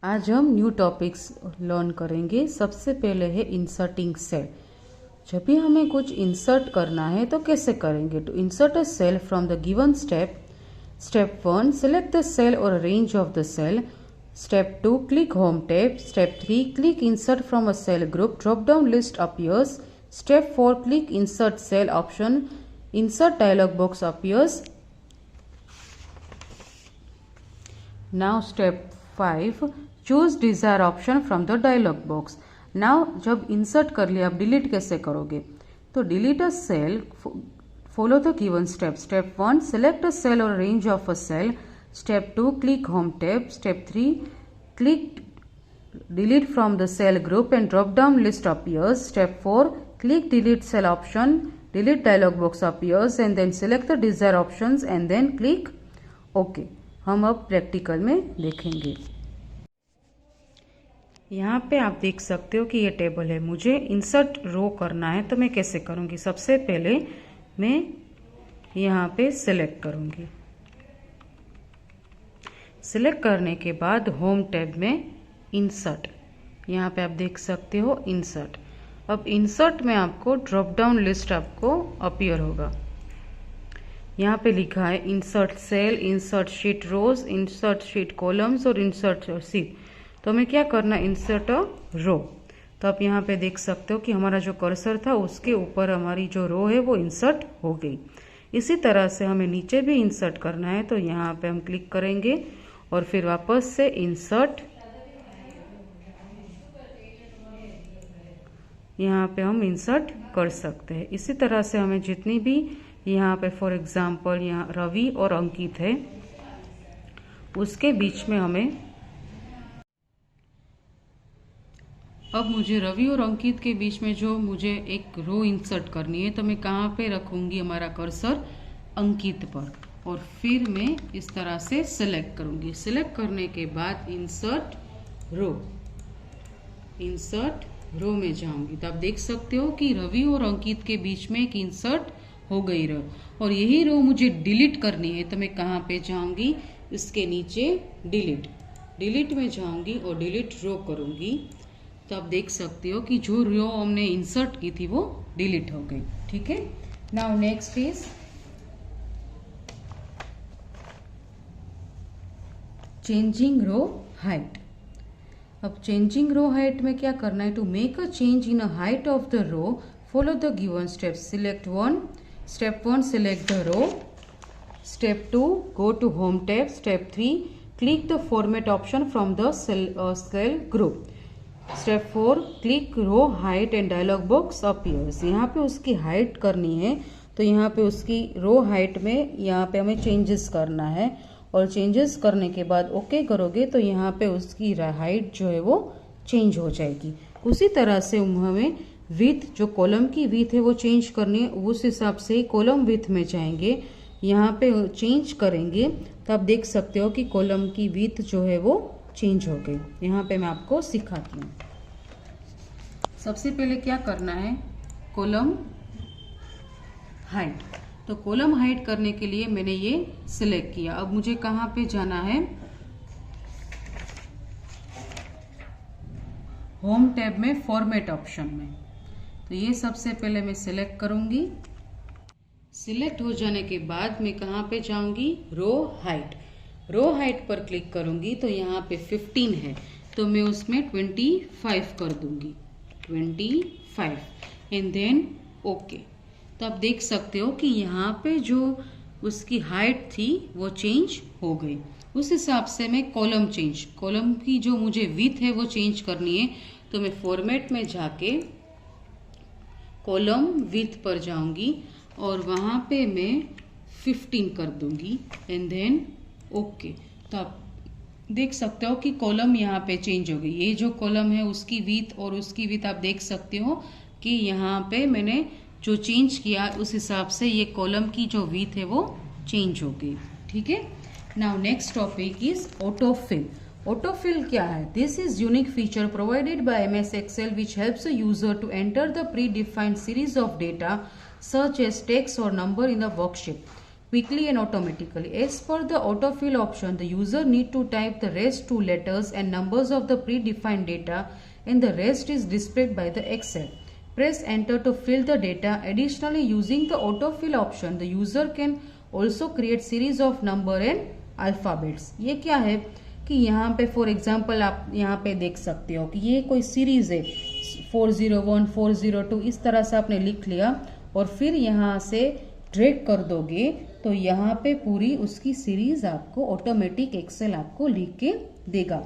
आज हम new topics learn करेंगे। सबसे पहले है इंसर्टिंग सेल। जब भी हमें कुछ इंसर्ट करना है तो कैसे करेंगे? To insert a cell from the given step 1 select the cell और range of the cell. Step 2 click home tab. Step 3 click insert from a cell group, drop down list appears. Step 4 click insert cell option, insert dialog box appears. Now step 5 choose desired option from the dialog box. Now जब insert कर लिया, अब delete कैसे करोगे? तो delete a cell, follow the given step. Step 1 select a cell or range of a cell. Step 2 click home tab. Step 3 click delete from the cell group and drop down list appears. Step 4 click delete cell option, delete dialog box appears and then select the desired options and then click OK. हम अब practical में देखेंगे। यहाँ पे आप देख सकते हो कि ये टेबल है। मुझे इंसर्ट रो करना है तो मैं कैसे करूँगी? सबसे पहले मैं यहाँ पे सिलेक्ट करूँगी। सिलेक्ट करने के बाद होम टैब में इंसर्ट, यहाँ पे आप देख सकते हो इंसर्ट। अब इंसर्ट में आपको ड्रॉप डाउन लिस्ट आपको अपीयर होगा। यहाँ पे लिखा है इंसर्ट सेल, इंसर्ट शीट रोज, इंसर्ट शीट कॉलम्स और इंसर्ट शीट। तो हमें क्या करना? इंसर्ट अ रो। तो आप यहाँ पे देख सकते हो कि हमारा जो कर्सर था उसके ऊपर हमारी जो रो है वो इंसर्ट हो गई। इसी तरह से हमें नीचे भी इंसर्ट करना है तो यहाँ पे हम क्लिक करेंगे और फिर वापस से इंसर्ट, यहाँ पे हम इंसर्ट कर सकते हैं। इसी तरह से हमें जितनी भी यहाँ पे फॉर एग्जांपल यहाँ रवि और अंकित है उसके बीच में हमें, अब मुझे रवि और अंकित के बीच में जो मुझे एक रो इंसर्ट करनी है तो मैं कहाँ पे रखूँगी? हमारा कर्सर अंकित पर, और फिर मैं इस तरह से सिलेक्ट करूँगी। सिलेक्ट करने के बाद इंसर्ट रो में जाऊंगी तो आप देख सकते हो कि रवि और अंकित के बीच में एक इंसर्ट हो गई रो, और यही रो मुझे डिलीट करनी है तो मैं कहाँ पे जाऊंगी? इसके नीचे डिलीट में जाऊंगी और डिलीट रो करूंगी तो आप देख सकते हो कि जो रो हमने इंसर्ट की थी वो डिलीट हो गई। ठीक है। Now next is changing row height. अब चेंजिंग रो हाइट में क्या करना है? To make a change in a height of the row follow the given steps. Select 1, step 1 select the row. Step 2 go to home tab. Step 3 click the format option from the cell group. Step 4 click row height and dialog box appears. यहाँ पे उसकी height करनी है तो यहाँ पे उसकी रो height में यहाँ पे हमें चेंजेस करना है, और चेंजेस करने के बाद ओके करोगे तो यहाँ पे उसकी हाइट जो है वो चेंज हो जाएगी। उसी तरह से हमें विथ, जो कॉलम की विथ है वो चेंज करनी है, उस हिसाब से कॉलम विथ में जाएंगे, यहाँ पे चेंज करेंगे तो आप देख सकते हो कि कॉलम की विथ जो है वो चेंज हो गई। यहाँ पे मैं आपको सिखाती हूँ। सबसे पहले क्या करना है? Column height. तो कॉलम हाइट करने के लिए मैंने ये सिलेक्ट किया। अब मुझे कहाँ पे जाना है? होम टैब में फॉर्मेट ऑप्शन में। तो ये सबसे पहले मैं सिलेक्ट करूंगी। सिलेक्ट हो जाने के बाद मैं कहाँ पे जाऊंगी? रो हाइट पर क्लिक करूंगी तो यहाँ पे 15 है तो मैं उसमें 25 कर दूंगी, 25 एंड देन ओके। तो आप देख सकते हो कि यहाँ पे जो उसकी हाइट थी वो चेंज हो गई। उस हिसाब से मैं कॉलम की जो मुझे विथ है वो चेंज करनी है तो मैं फॉर्मेट में जाके कॉलम विथ पर जाऊंगी और वहाँ पे मैं 15 कर दूंगी एंड देन ओके। तो आप देख सकते हो कि कॉलम यहाँ पे चेंज हो गई। ये जो कॉलम है उसकी विथ और उसकी विथ आप देख सकते हो कि यहाँ पे मैंने जो चेंज किया उस हिसाब से ये कॉलम की जो विथ है वो चेंज हो गई। ठीक है। Now next topic is autofill. Autofill क्या है? This is unique feature provided by MS Excel which helps a user to enter the predefined series of data such as text और number in the worksheet. quickly and automatically. As per the autofill option, the user need to type the rest 2 letters and numbers of the predefined data, and the rest is displayed by the Excel. Press enter to fill the data. Additionally, using the autofill option, the user can also create series of number and alphabets. ये क्या है कि यहाँ पे for example आप यहाँ पे देख सकते हो कि ये कोई सीरीज है 401, 402, इस तरह से आपने लिख लिया और फिर यहाँ से ड्रैग कर दोगे तो यहाँ पे पूरी उसकी सीरीज आपको ऑटोमेटिक एक्सेल आपको लिख के देगा।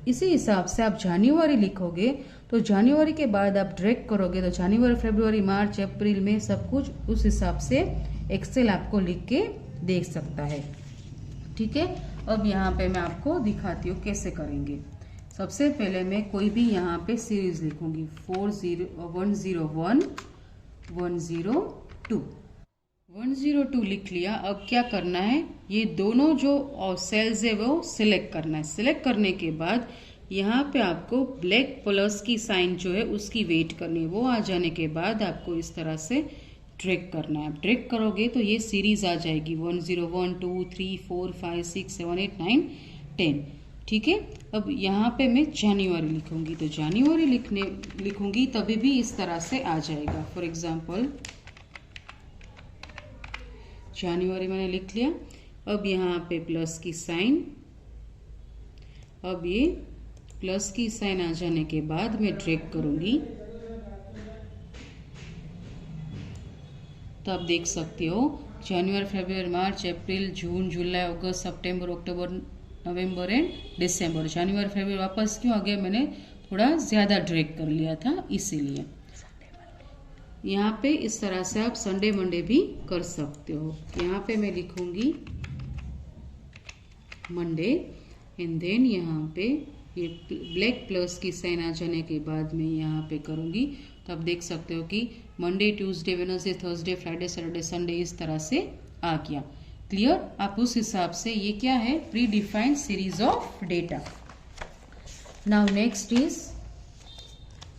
इसी हिसाब से आप जनवरी लिखोगे तो जनवरी के बाद आप ड्रैग करोगे तो जनवरी, फरवरी, मार्च, अप्रैल में सब कुछ उस हिसाब से एक्सेल आपको लिख के दे सकता है। ठीक है, अब यहाँ पे मैं आपको दिखाती हूँ कैसे करेंगे। सबसे पहले मैं कोई भी यहाँ पे सीरीज लिखूंगी 101, 102, 102 लिख लिया। अब क्या करना है, ये दोनों जो सेल्स है वो सिलेक्ट करना है। सिलेक्ट करने के बाद यहाँ पे आपको ब्लैक प्लस की साइन जो है उसकी वेट करनी है। वो आ जाने के बाद आपको इस तरह से ड्रैग करना है। ड्रैग करोगे तो ये सीरीज आ जाएगी 101, 2, 3, 4, 5, 6, 7, 8, 9, 10। ठीक है, अब यहाँ पे मैं जनवरी लिखूंगी तो जनवरी लिखूंगी तभी भी इस तरह से आ जाएगा। फॉर एग्जाम्पल जनवरी मैंने लिख लिया। अब यहाँ पे प्लस की साइन, अब ये प्लस की साइन आ जाने के बाद मैं ड्रैग करूंगी तो आप देख सकते हो जनवरी, फरवरी, मार्च, अप्रैल, जून, जुलाई, अगस्त, सितंबर, अक्टूबर, नवंबर एंड दिसंबर। जनवरी, फरवरी वापस क्यों आ गया, मैंने थोड़ा ज़्यादा ड्रैग कर लिया था इसीलिए। यहाँ पे इस तरह से आप संडे मंडे भी कर सकते हो। यहाँ पे मैं लिखूंगी मंडे एंड देन यहाँ पे ये ब्लैक प्लस की साइन आ जाने के बाद मैं यहाँ पे करूँगी तो आप देख सकते हो कि Monday, Tuesday, Wednesday, Thursday, Friday, Saturday, Sunday इस तरह से आ गया। क्लियर, आप उस हिसाब से, ये क्या है, predefined series of data. Now next is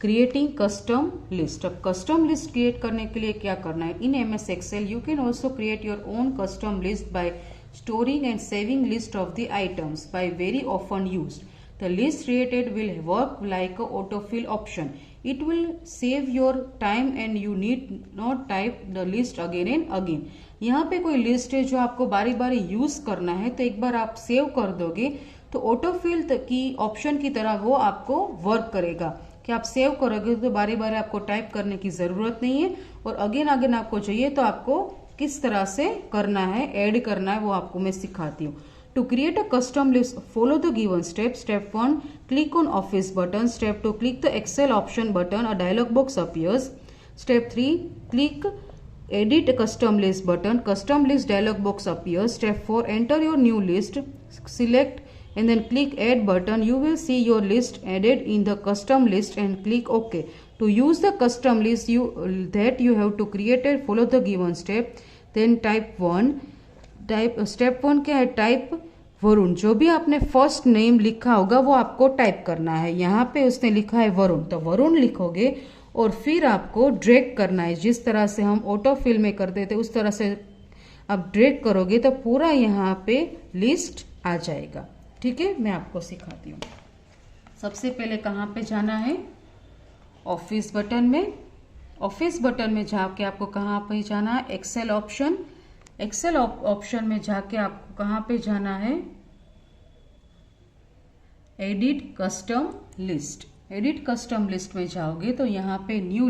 creating custom list. अब कस्टम लिस्ट क्रिएट करने के लिए क्या करना है, in MS Excel you can also create your own custom list by storing and saving list of the items by very often used. The list created will work like a autofill option. It will save your time and you need not type the list again and again. यहाँ पे कोई list है जो आपको बारी बारी use करना है तो एक बार आप सेव कर दोगे तो ऑटोफिल की ऑप्शन की तरह वो आपको वर्क करेगा कि आप सेव करोगे तो बारी बारी आपको टाइप करने की जरूरत नहीं है और अगेन अगेन आपको चाहिए तो आपको किस तरह से करना है, ऐड करना है, वो आपको मैं सिखाती हूँ। To create a custom list, follow the given steps. Step 1, click on Office button. Step 2, click the Excel option button. A dialog box appears. Step 3, click Edit Custom List button. Custom List dialog box appears. Step 4, enter your new list. Select and then click Add button. You will see your list added in the custom list and click OK. To use the custom list, you have to create and follow the given step. Then type 1. Step 1 क्या है, type Varun. जो भी आपने first name लिखा होगा वो आपको type करना है। यहाँ पे उसने लिखा है वरुण तो वरुण लिखोगे और फिर आपको ड्रैग करना है। जिस तरह से हम ऑटोफिल में करते थे उस तरह से आप ड्रैग करोगे तो पूरा यहाँ पे लिस्ट आ जाएगा। ठीक है, मैं आपको सिखाती हूँ। सबसे पहले कहाँ पे जाना है, ऑफिस बटन में। ऑफिस बटन में जाके आपको कहाँ पे जाना है, एक्सेल ऑप्शन। एक्सेल ऑप्शन में जाके आपको कहाँ पे जाना है, edit custom list. Edit custom list में जाओगे तो यहाँ पे न्यू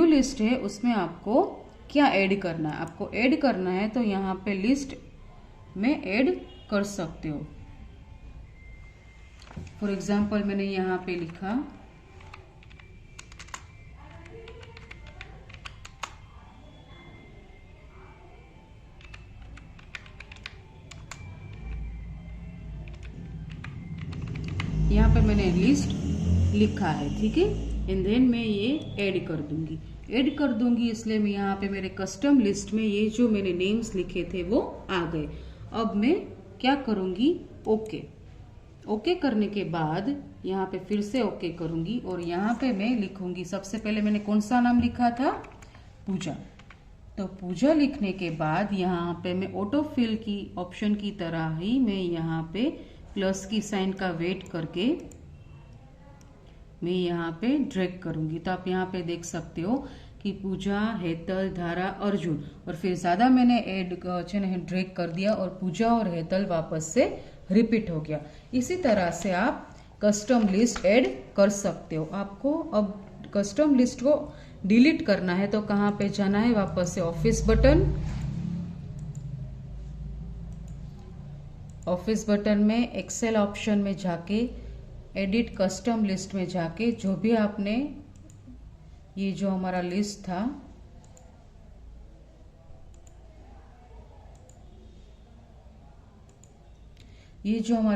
लिस्ट है, उसमें आपको क्या ऐड करना है, आपको ऐड करना है तो यहाँ पे लिस्ट में ऐड कर सकते हो। फॉर एग्जाम्पल मैंने यहाँ पे लिखा यहाँ पे मैंने लिस्ट लिखा है। ठीक है, एंड देन मैं ये ऐड कर दूंगी इसलिए मैं यहाँ पे मेरे कस्टम लिस्ट में ये जो मैंने नेम्स लिखे थे वो आ गए। अब मैं क्या करूंगी, ओके करने के बाद यहाँ पे फिर से ओके करूंगी और यहाँ पे मैं लिखूंगी, सबसे पहले मैंने कौन सा नाम लिखा था, पूजा। तो पूजा लिखने के बाद यहाँ पे मैं ऑटो फिल की ऑप्शन की तरह ही मैं यहाँ पे प्लस की साइन का वेट करके मैं यहाँ पे ड्रैग करूंगी। तो आप यहाँ पे देख सकते हो कि पूजा, हेतल, धारा, अर्जुन और फिर ज़्यादा मैंने ड्रैग कर दिया और पूजा और हेतल वापस से रिपीट हो गया। इसी तरह से आप कस्टम लिस्ट ऐड कर सकते हो। आपको अब कस्टम लिस्ट को डिलीट करना है तो कहाँ पे जाना है, वापस से ऑफिस बटन में एक्सेल ऑप्शन में जाके एडिट कस्टम लिस्ट में जाके जो भी आपने ये जो हमारा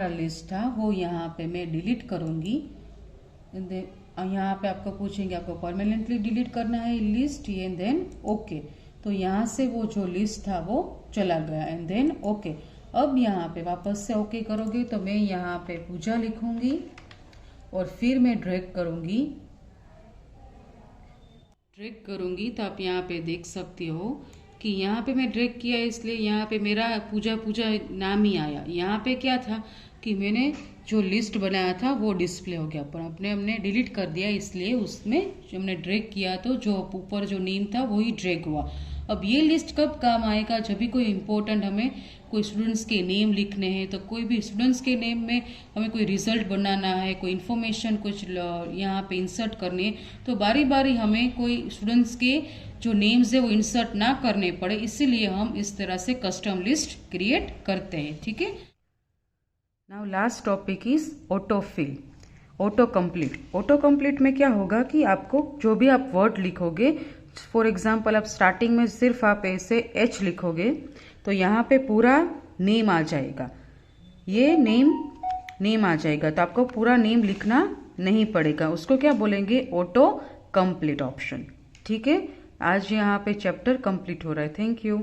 लिस्ट था वो यहाँ पे मैं डिलीट करूंगी। यहाँ पे आपको पूछेंगे आपको परमानेंटली डिलीट करना है लिस्ट, एंड देन ओके। तो यहाँ से वो जो लिस्ट था वो चला गया एंड देन ओके। अब यहाँ पे वापस से ओके करोगे तो मैं यहाँ पे पूजा लिखूंगी और फिर मैं ड्रैग करूंगी। तो आप यहाँ पे देख सकते हो कि यहाँ पे मैं ड्रैग किया इसलिए यहाँ पे मेरा पूजा नाम ही आया। यहाँ पे क्या था कि मैंने जो लिस्ट बनाया था वो डिस्प्ले हो गया, पर हमने डिलीट कर दिया इसलिए उसमें जो हमने ड्रैग किया तो जो ऊपर जो नेम था वही ड्रैग हुआ। अब ये लिस्ट कब काम आएगा, जब भी कोई इम्पोर्टेंट हमें कोई स्टूडेंट्स के नेम लिखने हैं, तो कोई भी स्टूडेंट्स के नेम में हमें कोई रिजल्ट बनाना है, कोई इन्फॉर्मेशन कुछ यहाँ पे इंसर्ट करनी है, तो बारी बारी हमें कोई स्टूडेंट्स के जो नेम्स है वो इंसर्ट ना करने पड़े, इसीलिए हम इस तरह से कस्टम लिस्ट क्रिएट करते हैं। ठीक है। Now last topic is autofill, auto complete में क्या होगा कि आपको जो भी आप वर्ड लिखोगे, फॉर एग्जाम्पल आप स्टार्टिंग में सिर्फ आप ऐसे एच लिखोगे तो यहाँ पे पूरा नेम आ जाएगा, ये नेम आ जाएगा, तो आपको पूरा नेम लिखना नहीं पड़ेगा। उसको क्या बोलेंगे, ऑटो कंप्लीट ऑप्शन। ठीक है। आज यहाँ पे चैप्टर कंप्लीट हो रहा है। Thank you.